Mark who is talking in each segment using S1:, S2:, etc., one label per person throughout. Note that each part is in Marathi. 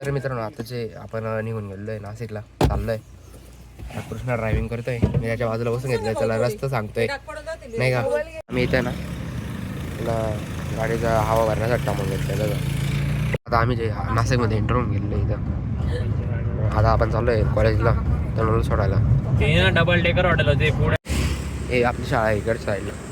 S1: तर मित्रांनो आता जे आपण निघून गेलो आहे नाशिकला चाललोय. कृष्णा ड्रायव्हिंग करतोय, मी त्याच्या बाजूला बसून घेतलंय, त्याला रस्ता सांगतोय नाही का. मी इथे ना त्याला गाडीचा हवा भरण्यासाठी थांबून घेतलेलं. आता आम्ही जे नाशिकमध्ये एंटर होऊन गेलो इथं. आता आपण चाललोय कॉलेजला तनुला सोडायला.
S2: डबल डेकर हॉटेल होते पुढे,
S1: हे आपली शाळा आहे इकडच्या साईडला.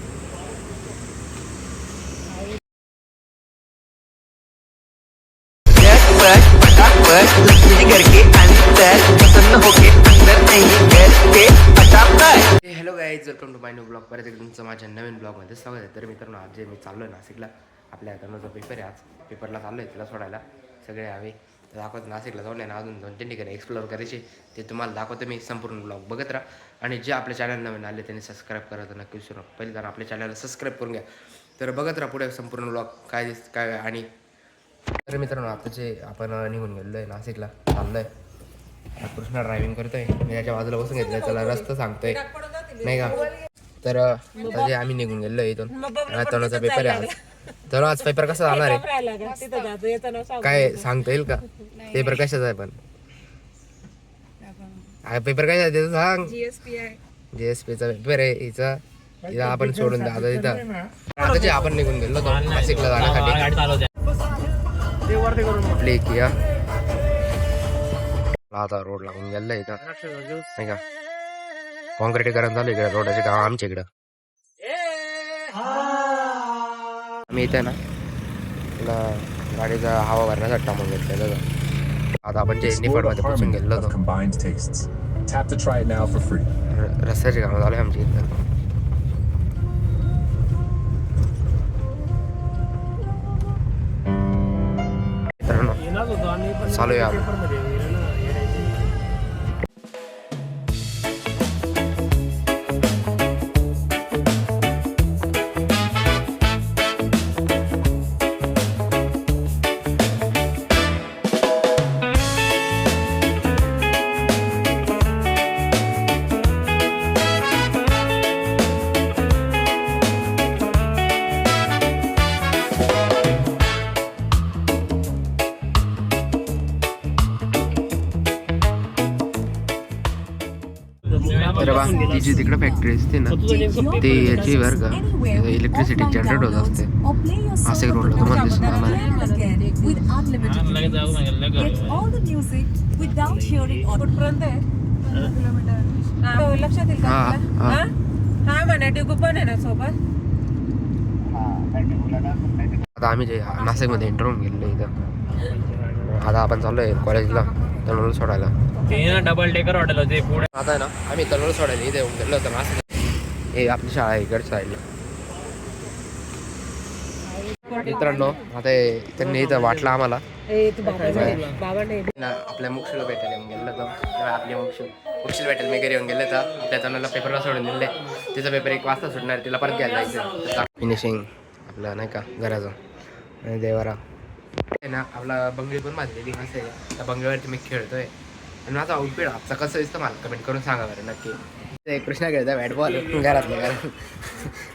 S1: Hello guys, welcome to my new blog. परत एक तुमचं माझ्या नवीन ब्लॉगमध्ये स्वागत आहे. तर मित्रांनो आज जे मी चाललो आहे नाशिकला, आपल्या तनुचा पेपर आहे आज. पेपरला चाललो आहे तिला सोडायला. सगळे हवे दाखवतो. नाशिकला जाऊन आहे ना अजून 2-3 ठिकाणी एक्सप्लोअर करायचे, ते तुम्हाला दाखवतो. मी संपूर्ण ब्लॉग बघत राहा. आणि जे आपल्या चॅनल नवीन आले त्यांनी सबस्क्राईब करायचं नक्की विसरू नका. पहिले जर आपल्या चॅनलला सबस्क्राईब करून घ्या. तर बघत राहा पुढे संपूर्ण ब्लॉग काय काय. आणि तर मित्रांनो आता जे आपण निघून गेलो आहे नाशिकला चाललो आहे. कृष्णा ड्रायव्हिंग करतोय, मी त्याच्या बाजूला बसून घेतलंय, त्याला रस्ता सांगतोय नाही का. तर आता जे आम्ही निघून गेलो इथून. तनुचा पेपर आहे आज. तनु आज पेपर कसा जाणार आहे काय सांगता येईल का? पेपर कशाचा आहे पण पेपर कशा आहे सांग. जीएसपीचा पेपर आहे हिचा. हिला आपण सोडून द्या आता तिथं. आता जे आपण निघून गेलो नाशिकला जाण्यासाठी. आपली किया आता रोड लागून गेला इथं नाही का. कॉन्क्रीटीकरण झालं इकडे रोडाचे काम आमच्या इकडं. आम्ही इथे ना तुला गाडीचा हवा भरण्यासाठी थांबून घेतलेलं. आता आपण जे निफाडमध्ये पोहोचून गेलो होतो. रस्त्याचे काम झालं आमच्या इथं. चालू आहे तर बा ती जी तिकडे फॅक्टरी असते ना ते याची बरं का इलेक्ट्रिसिटी जनरेट होत असते. नाशिक रोडला तुम्हाला दिसून जाणार आहे. आता आम्ही जे नाशिकमध्ये एंटर होऊन गेलो इथं. आता आपण चाललोय कॉलेजला तनुला सोडायला.
S2: डबल डेकर हॉटेल होते पुढे.
S1: आता आहे ना आम्ही तनुला सोडायला इथे येऊन गेलो होतो नाशिक. हे आपली शाळा आहे इकडच्या साईडला. मित्रांनो आता त्यांनी इथं वाटलं आम्हाला आपल्या मुक्षीला भेटायला येऊन गेलो होतो. आपल्या मुक्षीला भेटायला मी घरी येऊन गेलो तर आपल्या तनुला पेपरला सोडून दिले. तिचा पेपर 1 वाजता सुटणार, तिला परत घ्यायला जायचं. फिनिशिंग आपलं नाही का घराचं. आणि देवारा आहे ना आपला बंगली पण बांधलेली असं आहे. त्या बंगल्यावरती मी खेळतोय. आणि माझा आउटफिट आजचा कसं दिसतं मला कमेंट करून सांगा बरं नक्की. ते कृष्णा खेळता बॅट बॉल घरातल्या घरात.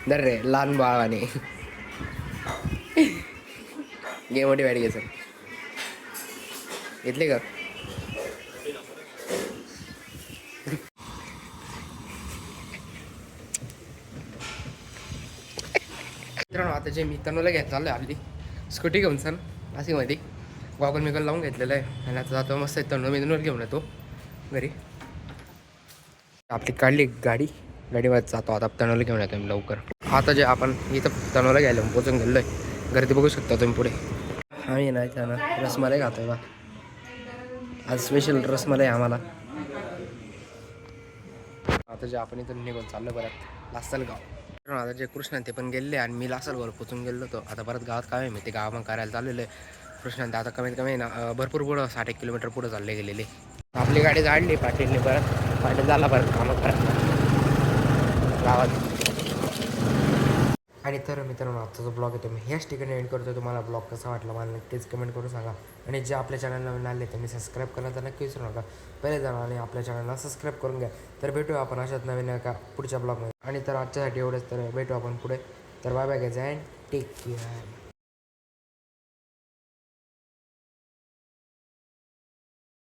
S1: दर रे लहान बाळाने गेम मोठी बॅट घ्यायचं घेतली का. मित्रांनो आता जे मी तनुला घ्यायला चाललोय आपली स्कूटी घेऊन सर नाशिकमध्ये. गॉगल मिगल लावून घेतलेलं आहे आणि आता जातो मस्त तनु मी घेऊन येतो घरी. आपली काढली गाडीवर जातो आता तनुला घेऊन येतो मी लवकर. आता जे आपण इथं तनुला घ्यायला पोचून गेलो आहे घरी, ते बघू शकता तुम्ही पुढे. आम्ही नाही त्यानं रसमलाई खातोय बा. आज स्पेशल रसमलाई आम्हाला. आता जे आपण इथं निघून चाललो परत लासलगाव. आता जे कृष्णा ते पण गेले आणि मी लासलगावला पोचून गेलो होतो. आता परत गावात काय आहे मी ते गावामध्ये करायला चाललेलं आहे. कृष्णांत आता कमीत कमी ना भरपूर पुढं 60 किलोमीटर पुढं चालले गेलेले. आपली गाडी झाडली पाटीलने परत. पाटील झाला परत कामं परत गावात. आणि तर मित्रांनो आजचा जो ब्लॉग आहे तो मी ह्याच ठिकाणी एंड करतो. तुम्हाला ब्लॉग कसा वाटला मला नक्कीच कमेंट करून सांगा. आणि जे आपल्या चॅनलला नवीन आले त्यांनी सबस्क्राईब करायचं नक्की विसरू नका. पहिले जाणार आणि आपल्या चॅनलला सबस्क्राईब करून घ्या. तर भेटू आपण अशाच नवीन एका पुढच्या ब्लॉगमध्ये. आणि तर आजच्यासाठी एवढंच. तर भेटू आपण पुढे. तर bye bye guys and take care.